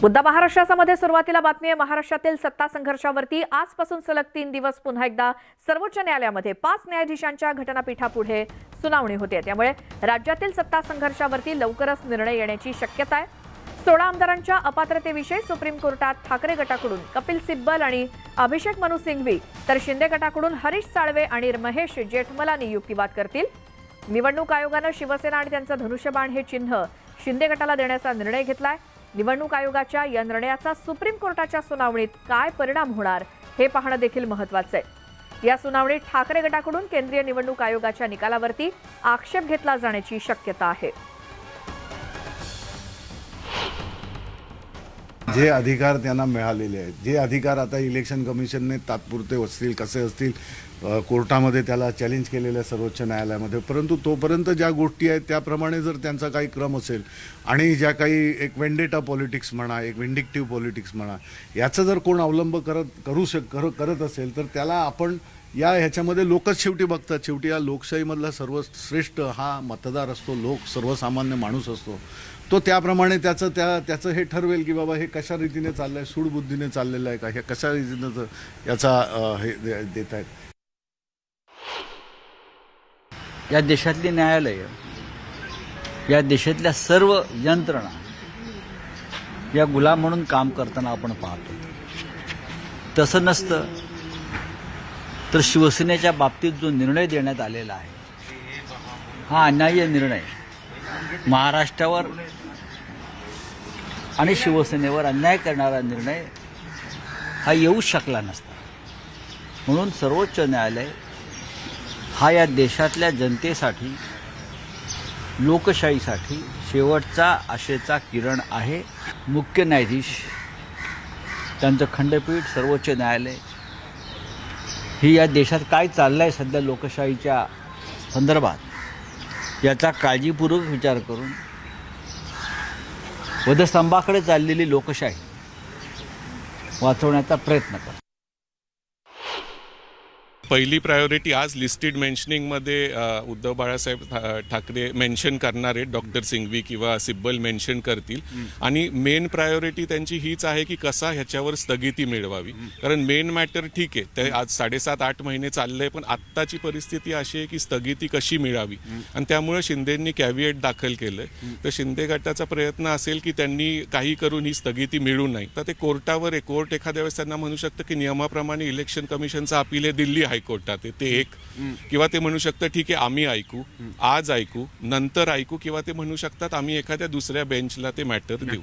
मुद्दा महाराष्ट्रामध्ये सुरुवातीला बातमी आहे महाराष्ट्रातील सत्ता संघर्षावरती आजपासून सलग 3 दिवस पुन्हा एकदा सर्वोच्च न्यायालयामध्ये 5 न्यायाधीशांच्या घटनापीठापुढे सुनावणी होते। त्यामुळे राज्यातील सत्ता संघर्षावरती लवकरच निर्णय येण्याची शक्यता आहे। 16 आमदारांच्या अपात्रतेविषयी सुप्रीम कोर्टात ठाकरे गटाकडून कपिल सिब्बल आणि अभिषेक मनु सिंघवी तर शिंदे गटाकडून हरीश साळवे आणि महेश जेठमलानी युक्तिवाद करतील। निवडणूक आयोगाने शिवसेना आणि त्यांचं धनुष्यबाण हे चिन्ह शिंदे गटाला देण्याचा निर्णय घेतलाय। निवडणूक आयोगाच्या या निर्णयाचा सुप्रीम कोर्टाच्या सुनावणीत काय परिणाम होणार हे पाहणं देखील महत्त्वाचं आहे। या सुनावणीत ठाकरे गटाकडून केंद्रीय निवडणूक आयोगाच्या निकालावरती आक्षेप घेतला जाण्याची शक्यता आहे। जे अधिकार त्यांना मिळालेले आहेत, जे अधिकार आता इलेक्शन कमिशनने तात्पुरते असतील कसे असतील कोर्टामध्ये त्याला चॅलेंज केलेल्या सर्वोच्च न्यायालयामध्ये, परंतु तोपर्यंत ज्या गोष्टी आहेत त्याप्रमाणे जर त्यांचा काही क्रम असेल आणि ज्या काही एक वेंडेटा पॉलिटिक्स म्हणा, एक विंडिक्टिव्ह पॉलिटिक्स म्हणा, याचा जर कोण अवलंब करत असेल तर त्याला आपण ह्याच्यामध्ये लोकच शेवटी बघतात। शेवटी या लोकशाहीमधला सर्वश्रेष्ठ हा मतदार असतो, लोक सर्वसामान्य माणूस असतो। तो त्याप्रमाणे त्याचं हे ठरवेल की बाबा हे कशा रीतीने चाललंय, सूडबुद्धीने चाललेलं आहे का, हे कशा रीतीनं याचा हे देत आहेत। या देशातली न्यायालय, या देशातल्या सर्व यंत्रणा या गुलाम म्हणून काम करताना आपण पाहतो। तसं नसतं तर शिवसेनेच्या बाबतीत जो निर्णय देण्यात आलेला आहे हा अन्याय्य निर्णय, महाराष्ट्रावर आणि शिवसेनेवर अन्याय करणारा निर्णय हा येऊ शकला नसता। म्हणून सर्वोच्च न्यायालय हा या देशातल्या जनतेसाठी, लोकशाहीसाठी शेवटचा आशेचा किरण आहे। मुख्य न्यायाधीश, त्यांचं खंडपीठ, सर्वोच्च न्यायालय ही या देशात काय चाललंय सध्या लोकशाहीच्या संदर्भात याचा काळजीपूर्वक विचार करून वधस्तंभाकडे चाललेली लोकशाही वाचवण्याचा प्रयत्न करतो। पहिली प्रायोरिटी आज लिस्टेड मेन्शनिंगमध्ये उद्धव बाळासाहेब ठाकरे मेन्शन करणार आहेत, डॉक्टर सिंघवी किंवा सिब्बल मेन्शन करतील। आणि मेन प्रायोरिटी त्यांची हीच आहे की कसा ह्याच्यावर स्थगिती मिळवावी, कारण मेन मॅटर ठीक आहे ते आज 7.5-8 महिने चाललंय, पण आत्ताची परिस्थिती अशी आहे की स्थगिती कशी मिळावी। आणि त्यामुळे शिंदेंनी कॅव्हिएट दाखल केलंय। तर शिंदे गटाचा प्रयत्न असेल की त्यांनी काही करून ही स्थगिती मिळू नये, तर ते कोर्टावर आहे। कोर्ट एखाद्या वेळेस त्यांना म्हणू शकतं की नियमाप्रमाणे इलेक्शन कमिशनचं अपील आहे दिल्ली हायकोर्टात आहे, ते एक, किंवा ते म्हणू शकतं ठीक आहे आम्ही ऐकू, आज ऐकू, नंतर ऐकू, किंवा ते म्हणू शकतात आम्ही एखाद्या दुसऱ्या बेंचला ते मॅटर देऊ।